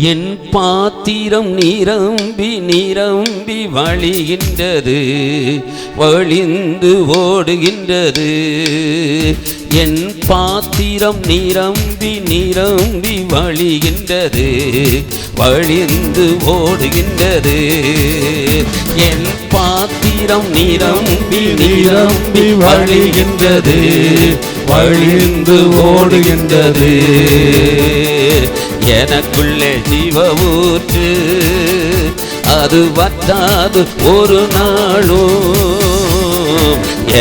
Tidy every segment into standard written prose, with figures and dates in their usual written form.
என் பாத்திரம் நிரம்பி நிரம்பி வழிகின்றது, வழிந்து ஓடுகின்றது. என் பாத்திரம் நிரம்பி நிரம்பி வழிகின்றது, வழிந்து ஓடுகின்றது. என் பாத்திரம் நிரம்பி நிரம்பி வழிகின்றது, வழிந்து ஓடுகின்றது. எனக்குள்ளே ஜீவ ஊற்று, அது வற்றாது ஒரு நாளும்.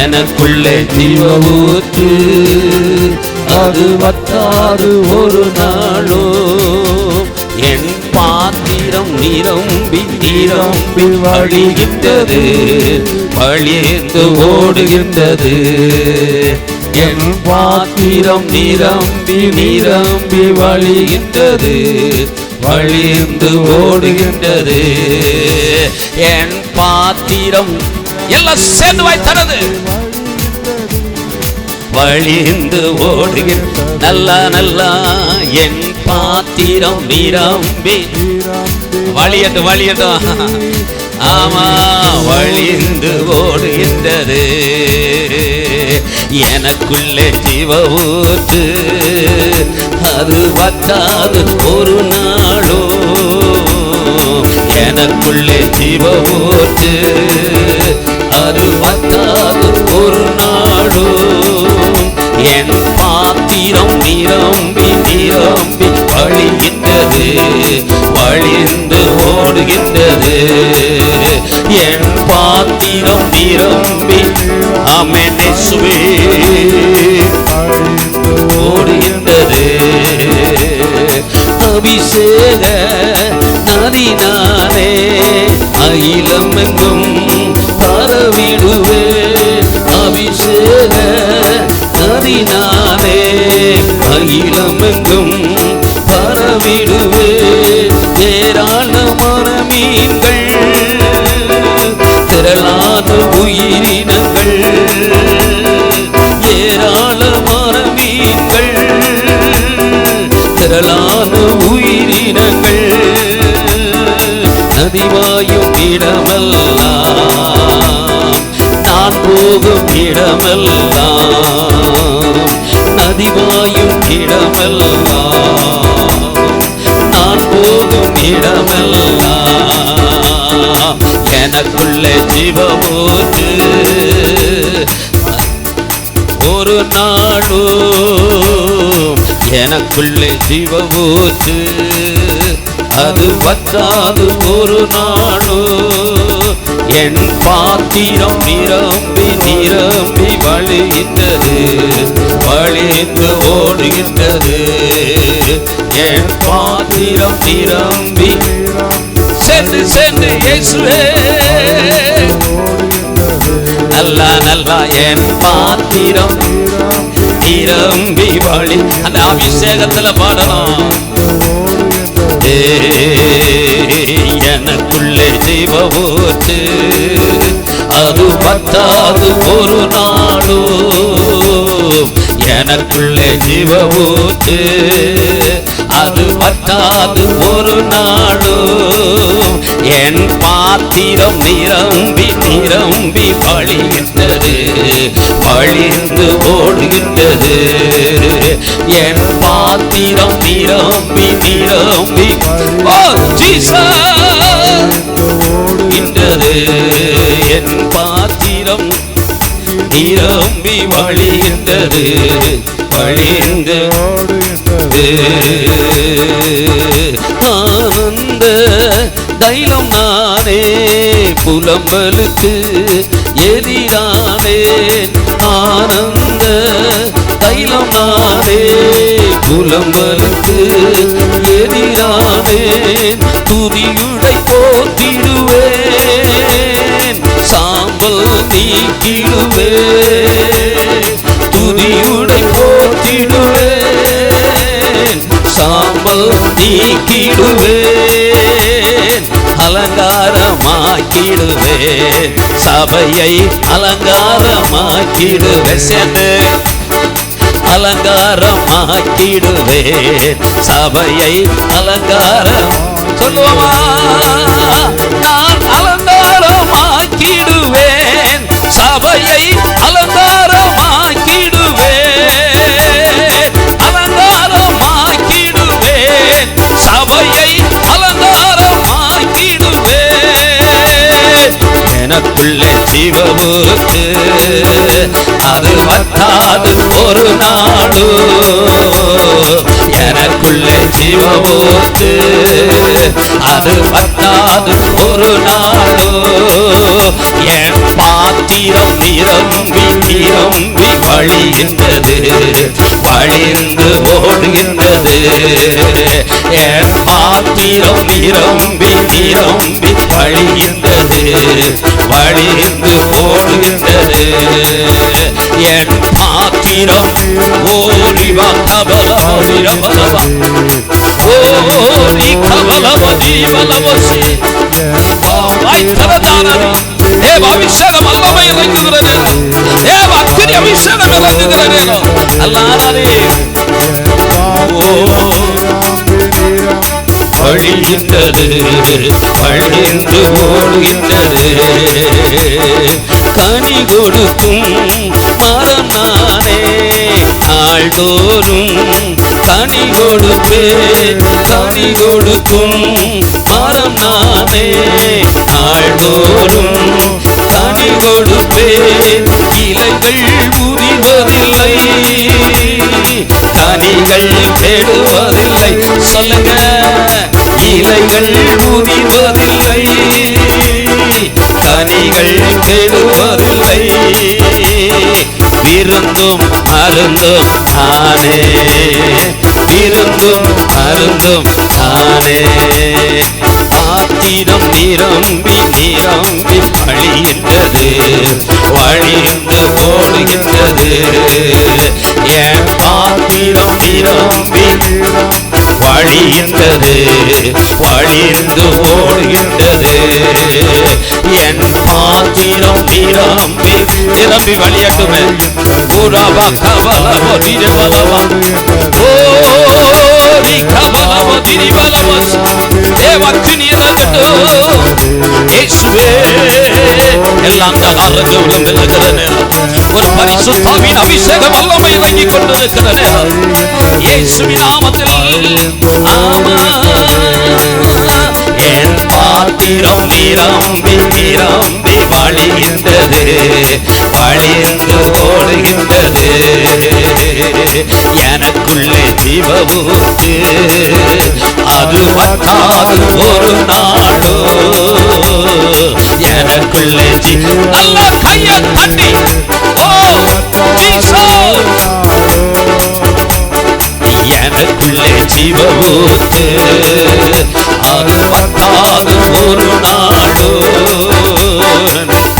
எனக்குள்ளே ஜீவ ஊற்று, அது வற்றாது ஒரு நாளும். என் பாத்திரம் நிரம்பி நிரம்பி வழிகின்றது, வழிந்து ஓடுகின்றது. என் பாத்திரம் நிரம்பி நிரம்பி வழிகின்றது, வழிந்து ஓடுகின்றது. என் பாத்திரம் எல்லாம் சேர்ந்து வாய்த்தனது வழிந்து ஓடுகின்ற நல்லா நல்லா. என் பாத்திரம் நிரம்பி வழியட்டு வழியட்டும், ஆமா வழிந்து ஓடுகின்றது. எனக்குள்ளே ஜீவ ஊற்று, அது வற்றாது ஒரு நாளும். எனக்குள்ளே ஜீவ ஊற்று, அது வற்றாது ஒரு நாளும். என் பாத்திரம் நிரம்பி நிரம்பி வழிகின்றது, வழிந்து ஓடுகின்றது. என் பாத்திரம் நிரம்பி ஆமென் இயேசுவே ஓடுகின்றது. அபிஷேக நதினாலே அகிலம் எங்கும் பரவிடுவே. அபிஷேக நதினாலே அகிலம் எங்கும் பரவிடுவே. ஏராளமான மீன்கள், திரளான உயிரினங்கள், ஏராளமான மீன்கள், திரளான உயிரினங்கள். நதிவாயும் இடமெல்லாம், நான் போகும் இடமெல்லாம். நதிவாயும் இடமெல்லாம், நான் போகும் இடமெல்லாம். எனக்குள்ளே ஜீவ ஊற்று, ஒரு நாளும். எனக்குள்ளே ஜீவ ஊற்று, அது வற்றாது ஒரு நாளும். என் பாத்திரம் நிரம்பி நிரம்பி வழிகின்றது, வழிந்து ஓடுகின்றது. என் பாத்திரம் நிரம்பி சென்று சென்று இயேசுவே நல்லா நல்லா. என் பாத்திரம் நிரம்பி வழி, அந்த அபிஷேகத்துல பாடணும். எனக்குள்ளே ஜீவ ஊற்று, அது வற்றாது ஒரு நாளும். எனக்குள்ளே ஜீவ ஊற்று, அது வற்றாது ஒரு நாளும். என் பாத்திரம் நிரம்பி நிரம்பி வழிகின்றது, வழிந்து ஓடுகின்றது. என் பாத்திரம் நிரம்பி நிரம்பி ஓடுகின்றது. என் பாத்திரம் நிரம்பி வழிகின்றது, வழிந்து ஓடுகின்றது. ஆனந்த தைலம் நானே, புலம்பலுக்கு எதிரானேன். ஆனந்த தைலம் நானே, புலம்பலுக்கு எதிரானேன். துதியுடை போற்றிடுவேன், சாம்பல் நீக்கிடுவேன். துதியுடை போற்றிடுவேன், சாம்பல் நீக்கிடுவேன். பல அலங்காரமாக்கிடுவேன், சபையை அலங்காரமாக்கிடுவேன், சேர்ந்து அலங்காரமாக்கிடுவேன், சபையை அலங்காரம் சொல்லுவோமா, நான் அலங்காரமாக்கிடுவேன், சபையை அலங்காரமாக்கிடுவேன், அலங்காரமாக்கிடுவேன், சபையை அலங்காரமாக்கிடுவேன். எனக்குள்ளே ஜீவவுக்கு அது வத்தாது ஒரு நாடு, எனக்குள்ளே ஜீவவுக்கு அது வத்தாது ஒரு நாடு. என் பாத்திரம் நிரம்பி நிரம்பி வழிகின்றது, வழிந்து ஓடுகின்றது. என் பாத்திரம் நிரம்பி நிரம்பி வழிகின்றது, வழிந்து ஓடுகின்றது. என் பாத்திரம் ஓரிவா கபலவா ஓரி கபலவதி வலவசி வாய்த்தரதானவி தேவ அபிஷேகம் வல்லமை இறங்குகிற நேரம், தேவ அக்கினி அபிஷேகம் இறங்குகிற நேரம். அல்லாஹ்வே வழிகின்றது, வழிந்து ஓடுகின்றது. கனி கொடுக்கும் மரம் நானே, நாள்தோறும் கனி கொடுப்பே, கனி கொடுக்கும் மரம் நானே, நாள்தோறும் கனி கொடுப்பே. இலைகள் உதிர்வதில்லை, கனிகள் கெடுவதில்லை. சொல்லுங்க, இலைகள் உதிர்வதில்லை, கனிகள் கெடுவதில்லை. விருந்தும் மருந்தும் தானே, விருந்தும் மருந்தும் தானே. பாத்திரம் நிரம்பி நிரம்பி வழிகின்றது, வழிந்து ஓடுகின்றது. என் பாத்திரம் நிரம்பி வழிகின்றது, வழிந்து ஓடுகின்றது. என் பாத்திரம் நிரம்பி நிரம்பி வழியட்டுமே. ஊராவா கபலவோ திரிவலவா ஓரி கபலவோ திரிவலவா தேவக்கினி இறங்கட்டும். இயேசுவே எல்லா அந்தகாரங்களும் விலகுகிற நேரம், ஒரு பரிசுத்தாவின் அபிஷேகம் வல்லமை இறங்கிக் கொண்டிருக்கிற நேரம். இயேசுவின் நாமத்தில் ஆமா. என் பாத்திரம் நிரம்பி நிரம்பி வழிகின்றது, வழிந்து ஓடுகின்றது. எனக்குள்ளே ஜீவவுக்கு அது வத்தாது ஒரு நாடு. எனக்குள்ளே நல்ல கையை தட்டி ஓ ஜீசஸ், எனக்குள்ளே ஜீவவுக்கு அது வத்தாது ஒரு நாடு.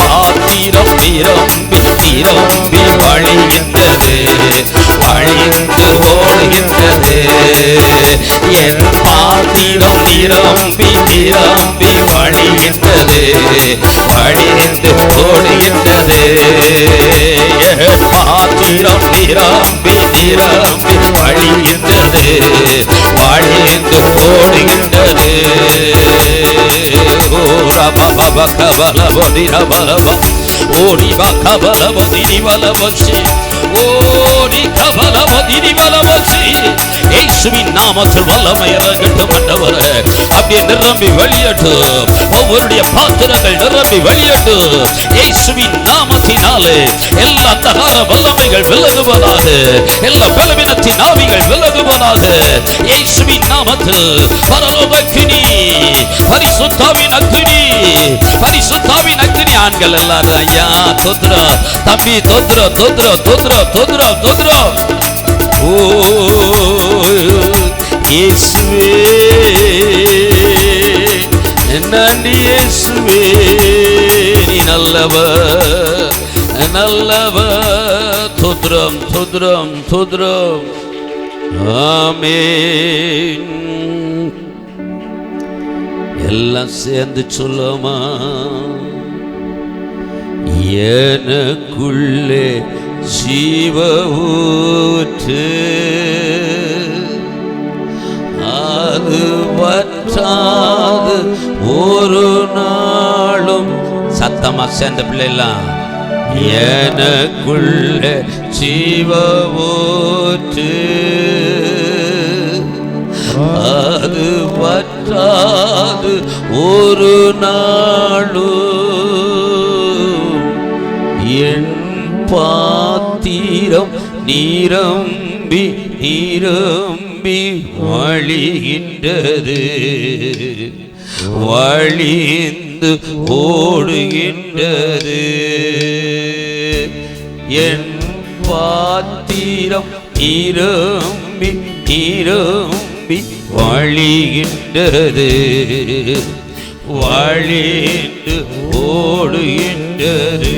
பாத்திரம் நிரம்பி நிரம்பி வழிகின்றது, வழிந்து ஓடுகின்றது. என் பாத்திரம் நிரம்பி நிரம்பி வழிகின்றது, வழிந்து ஓடுகின்றது. என் பாத்திரம் நிரம்பி நிரம்பி வழிகின்றது, வழிந்து ஓடுகின்றது. ஓ ரபப கபலவோ திரபலவா ஓடி கபலவோ திரிவலவசி ஓடி கபலவோ திரிவலவசி. இயேசுவின் நாமத்தில் வல்லமை இறங்கட்டும் ஆண்டவரே. அப்படியே நிரம்பி வெளியட்டும், ஒவ்வொருடைய பாத்திரங்கள் நிரம்பி வெளியட்டும். இயேசுவின் நாமத்தினாலே எல்லா அந்தகார வல்லமைகள் விலகுவதாக, எல்லா பலவீனத்தின் ஆவிகள் விலகுவதாக. இயேசுவின் நாமத்தில் பரலோக அக்கினி, பரிசுத்தாவின் அக்கினி, பரிசுத்தாவின் அக்கினி. ஆண்கள் எல்லாரும் ஐயா தோத்ரா, தம்பி தோத்ரா தோத்ரா தோத்ரா தோத்ரா தோத்ரா. ஓ இயேசுவே நன்றி இயேசுவே, நீ நல்லவர் நல்லவர். தோத்ரம் தோத்ரம் தோத்ரம். ஆமென். எல்லாம் சேர்ந்து சொல்லுமா, எனக்குள்ளே ஜீவ ஊற்று, அது வற்றாது ஒரு நாளும். சத்தமா சேர்ந்த பிள்ளைலாம், எனக்குள்ளே ஜீவ ஊற்று, அது வற்றாது ஒரு நாளும். என் பாத்திரம் நிரம்பி நிரம்பி வழிகின்றது, வழிந்து ஓடுகின்றது. என் பாத்திரம் நிரம்பி நிரம்பி வழிகின்றது, வழிந்து ஓடுகின்றது.